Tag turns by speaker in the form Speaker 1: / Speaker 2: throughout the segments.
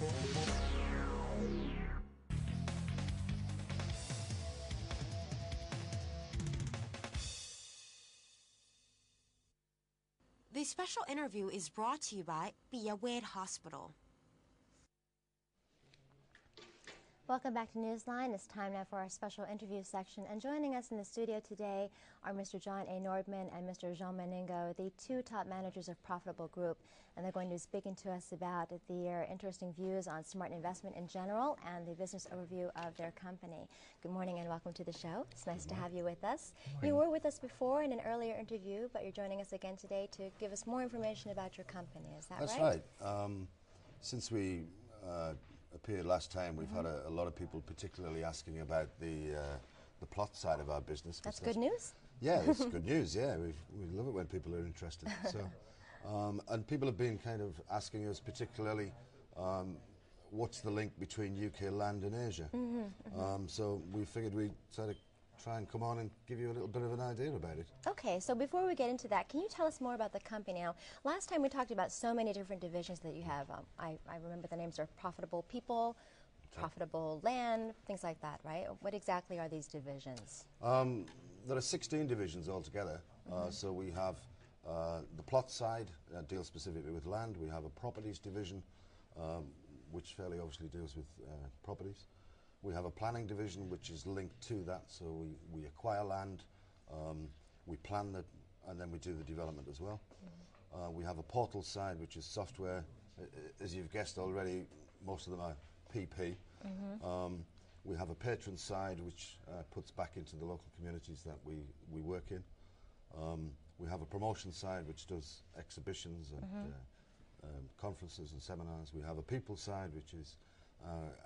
Speaker 1: The special interview is brought to you by Piawed Hospital.
Speaker 2: Welcome back to Newsline. It's time now for our special interview section. And joining us in the studio today are Mr. John A. Nordman and Mr. Jean Meningo, the two top managers of Profitable Group. And they're going to be speaking to us about their interesting views on smart investment in general and the business overview of their company. Good morning and welcome to the show. It's nice to have you with us. You were with us before in an earlier interview, but you're joining us again today to give us more information about your company. Is that right?
Speaker 3: That's right. Since we appeared last time, we've had a lot of people particularly asking about the plot side of our business.
Speaker 2: That's good news?
Speaker 3: Yeah, it's good news, yeah. We love it when people are interested. So, and people have been kind of asking us particularly what's the link between UK land and Asia. So we figured we'd sort of try and come on and give you a little bit of an idea about it.
Speaker 2: Okay, so before we get into that, can you tell us more about the company? Now, last time we talked about so many different divisions that you have. I remember the names are Profitable People, Profitable Land, things like that, right? What exactly are these divisions?
Speaker 3: There are 16 divisions altogether. So we have the plot side, deals specifically with land. We have a properties division, which fairly obviously deals with properties. We have a planning division which is linked to that, so we acquire land, we plan that, and then we do the development as well. We have a portal side which is software. As you've guessed already, most of them are PP. We have a patron side which puts back into the local communities that we work in. We have a promotion side which does exhibitions and conferences and seminars. We have a people side which is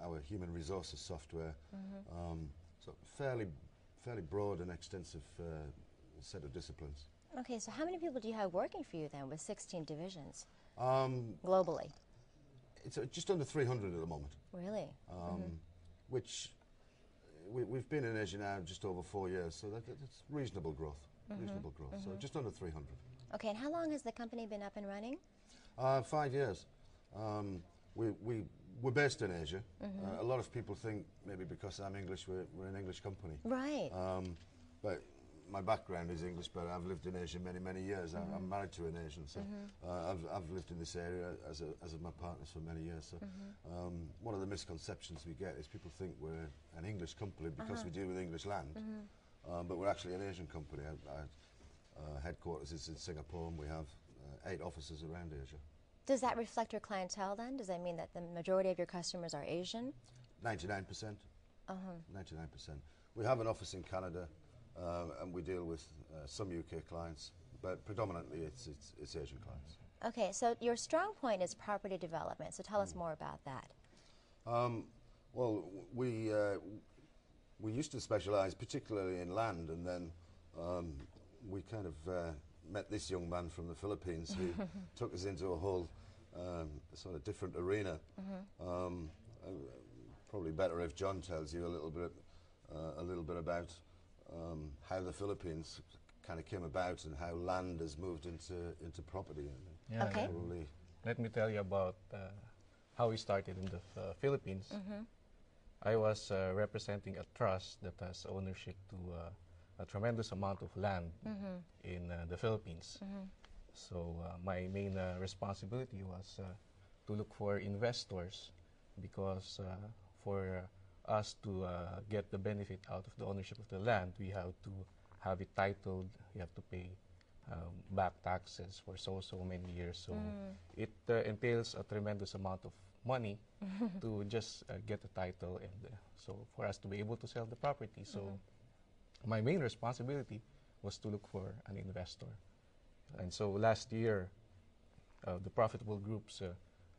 Speaker 3: our human resources software. So fairly broad and extensive set of disciplines.
Speaker 2: Okay, so how many people do you have working for you then with 16 divisions globally?
Speaker 3: It's just under 300 at the moment.
Speaker 2: Really?
Speaker 3: Which we've been in Asia now just over 4 years, so that's reasonable growth. Reasonable growth. So just under 300.
Speaker 2: Okay, and how long has the company been up and running?
Speaker 3: 5 years. We're based in Asia. A lot of people think maybe because I'm English, we're an English company.
Speaker 2: Right.
Speaker 3: But my background is English, but I've lived in Asia many years. I'm married to an Asian, so I've lived in this area as my partners for many years. So one of the misconceptions we get is people think we're an English company because we deal with English land, but we're actually an Asian company. Our headquarters is in Singapore, and we have 8 offices around Asia.
Speaker 2: Does that reflect your clientele then? Does that mean that the majority of your customers are Asian?
Speaker 3: 99%. 99%. We have an office in Canada, and we deal with some UK clients, but predominantly it's Asian clients.
Speaker 2: Okay, so your strong point is property development, so tell us more about that.
Speaker 3: Well, we used to specialize particularly in land, and then we kind of met this young man from the Philippines who took us into a whole sort of different arena. Probably better if John tells you a little bit about how the Philippines kind of came about and how land has moved into property.
Speaker 4: Yeah,
Speaker 2: okay.
Speaker 4: Let me tell you about how we started in the Philippines. I was representing a trust that has ownership to a tremendous amount of land in the Philippines. So my main responsibility was to look for investors, because for us to get the benefit out of the ownership of the land, we have to have it titled, we have to pay back taxes for so many years. So it entails a tremendous amount of money to just get the title, and so for us to be able to sell the property. So my main responsibility was to look for an investor. And so last year, the Profitable Group's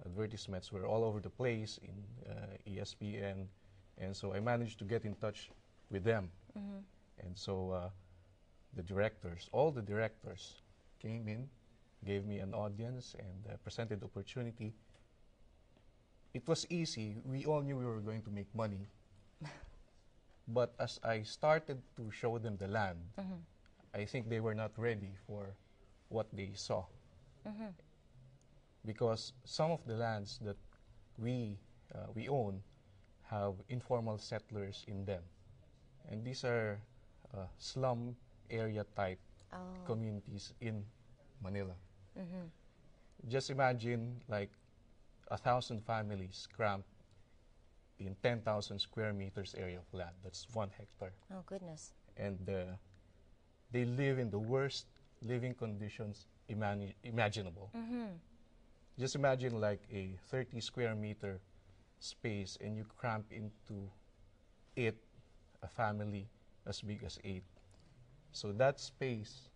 Speaker 4: advertisements were all over the place in ESPN, and so I managed to get in touch with them. And so the directors, all the directors came in, gave me an audience, and presented the opportunity. It was easy. We all knew we were going to make money. But as I started to show them the land, I think they were not ready for what they saw. Because some of the lands that we own have informal settlers in them. And these are slum area type communities in Manila. Just imagine like 1,000 families cramped in 10,000 square meters area of land. That's 1 hectare.
Speaker 2: Oh, goodness.
Speaker 4: And they live in the worst living conditions imaginable. Just imagine like a 30 square meter space and you cramp into it a family as big as 8. So that space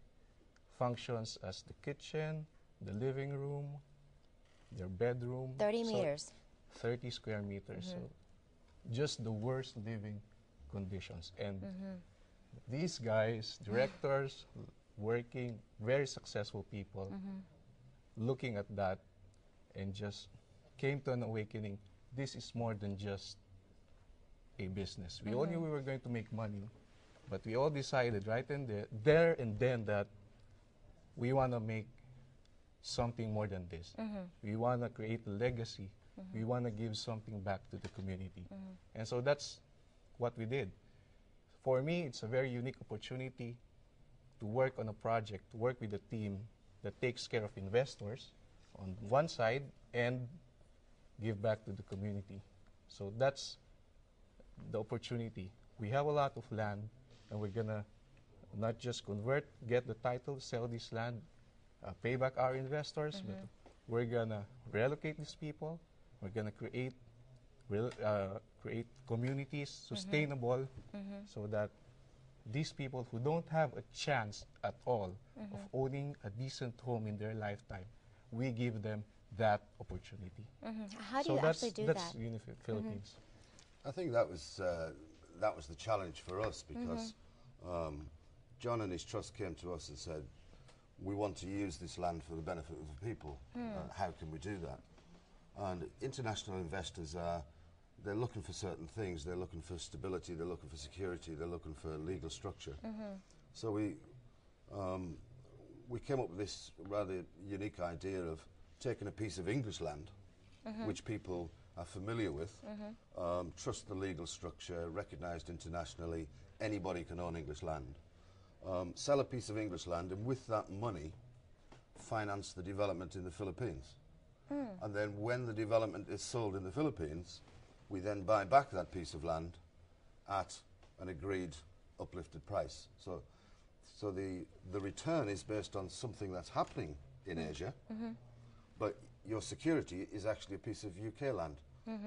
Speaker 4: functions as the kitchen, the living room, their bedroom.
Speaker 2: 30
Speaker 4: So
Speaker 2: meters.
Speaker 4: 30 square meters. So just the worst living conditions. And these guys, directors, working, very successful people, looking at that and just came to an awakening. This is more than just a business. We all knew we were going to make money, but we all decided right and there and then that we want to make something more than this. We want to create a legacy. We want to give something back to the community. And so that's what we did. For me, it's a very unique opportunity to work on a project, to work with a team that takes care of investors on one side and give back to the community. So that's the opportunity. We have a lot of land, and we're going to not just convert, get the title, sell this land, pay back our investors, but we're going to relocate these people. We're going to create communities, sustainable, so that these people who don't have a chance at all of owning a decent home in their lifetime, we give them that opportunity.
Speaker 2: How do you actually do
Speaker 4: that's
Speaker 2: that?
Speaker 4: Unifit Philippines.
Speaker 3: I think that was the challenge for us because John and his trust came to us and said, we want to use this land for the benefit of the people. How can we do that? And international investors they're looking for certain things. They're looking for stability, they're looking for security, they're looking for legal structure. So we came up with this rather unique idea of taking a piece of English land, which people are familiar with, trust the legal structure, recognised internationally, anybody can own English land. Sell a piece of English land, and with that money, finance the development in the Philippines. And then when the development is sold in the Philippines, we then buy back that piece of land at an agreed uplifted price. So the return is based on something that's happening in Asia, but your security is actually a piece of UK land.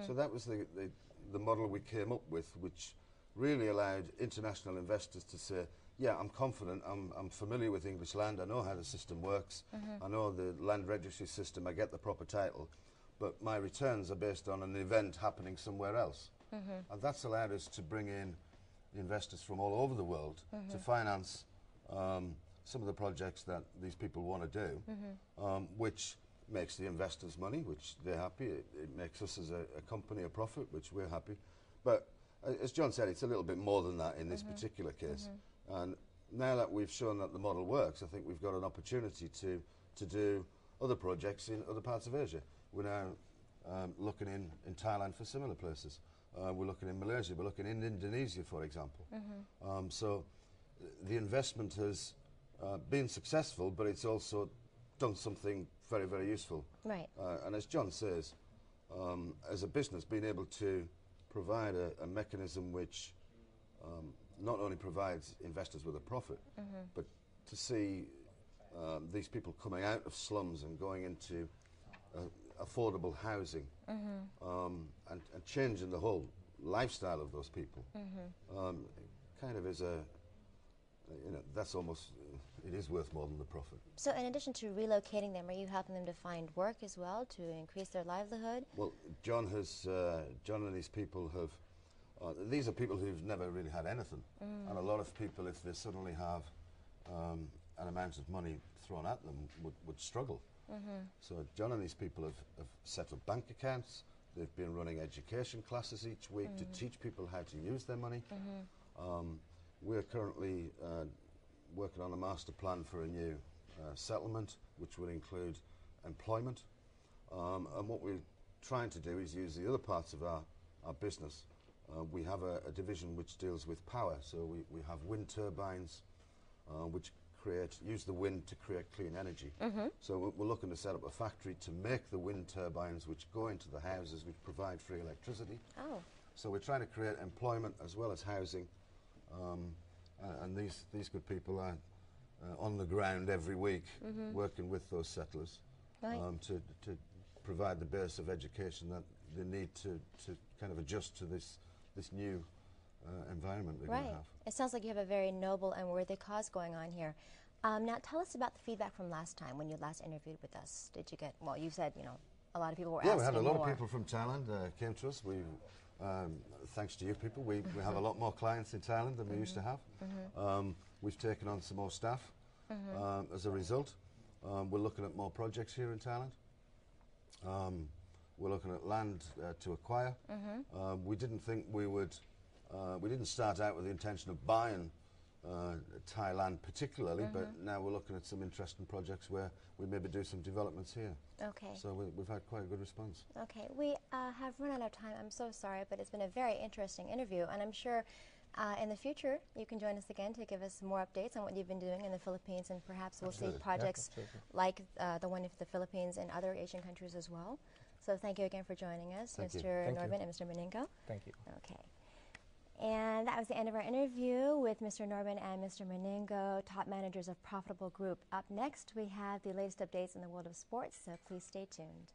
Speaker 3: So that was the model we came up with, which really allowed international investors to say, yeah, I'm confident, I'm familiar with English land, I know how the system works, I know the land registry system, I get the proper title, but my returns are based on an event happening somewhere else. And that's allowed us to bring in investors from all over the world to finance some of the projects that these people want to do, which makes the investors money, which they're happy. It makes us as a company a profit, which we're happy. But as John said, it's a little bit more than that in this particular case. And now that we've shown that the model works, I think we've got an opportunity to do other projects in other parts of Asia. We're now looking in Thailand for similar places. We're looking in Malaysia. We're looking in Indonesia, for example. So the investment has been successful, but it's also done something very, very useful.
Speaker 2: Right.
Speaker 3: And as John says, as a business, being able to provide a mechanism which not only provides investors with a profit, but to see these people coming out of slums and going into affordable housing and changing the whole lifestyle of those people kind of is that's almost, it is worth more than the profit.
Speaker 2: So in addition to relocating them, are you helping them to find work as well to increase their livelihood?
Speaker 3: Well, John and his people have, these are people who've never really had anything. And a lot of people, if they suddenly have an amount of money thrown at them, would struggle. So John and his people have set up bank accounts. They've been running education classes each week to teach people how to use their money. We're currently working on a master plan for a new settlement, which will include employment. And what we're trying to do is use the other parts of our business. We have a division which deals with power, so we have wind turbines which use the wind to create clean energy. So we're looking to set up a factory to make the wind turbines which go into the houses which provide free electricity.
Speaker 2: Oh.
Speaker 3: So we're trying to create employment as well as housing, and these good people are on the ground every week working with those settlers to provide the base of education that they need to kind of adjust to this new environment they're going to have.
Speaker 2: It sounds like you have a very noble and worthy cause going on here. Now tell us about the feedback from last time when you last interviewed with us. Did you get, well, you said, you know, a lot of people were asking
Speaker 3: we had a lot
Speaker 2: more.
Speaker 3: of people from Thailand came to us. Thanks to you people, we have a lot more clients in Thailand than we used to have. We've taken on some more staff as a result. We're looking at more projects here in Thailand. We're looking at land to acquire. We didn't think we would, we didn't start out with the intention of buying Thailand particularly, but now we're looking at some interesting projects where we maybe do some developments here.
Speaker 2: Okay.
Speaker 3: So we've had quite a good response.
Speaker 2: Okay, we have run out of time. I'm so sorry, but it's been a very interesting interview, and I'm sure in the future you can join us again to give us more updates on what you've been doing in the Philippines, and perhaps we'll see projects like the one in the Philippines and other Asian countries as well. So thank you again for joining us, Mr. Norbin and Mr. Meningo.
Speaker 4: Thank you.
Speaker 2: Okay. And that was the end of our interview with Mr. Norbin and Mr. Meningo, top managers of Profitable Group. Up next, we have the latest updates in the world of sports, so please stay tuned.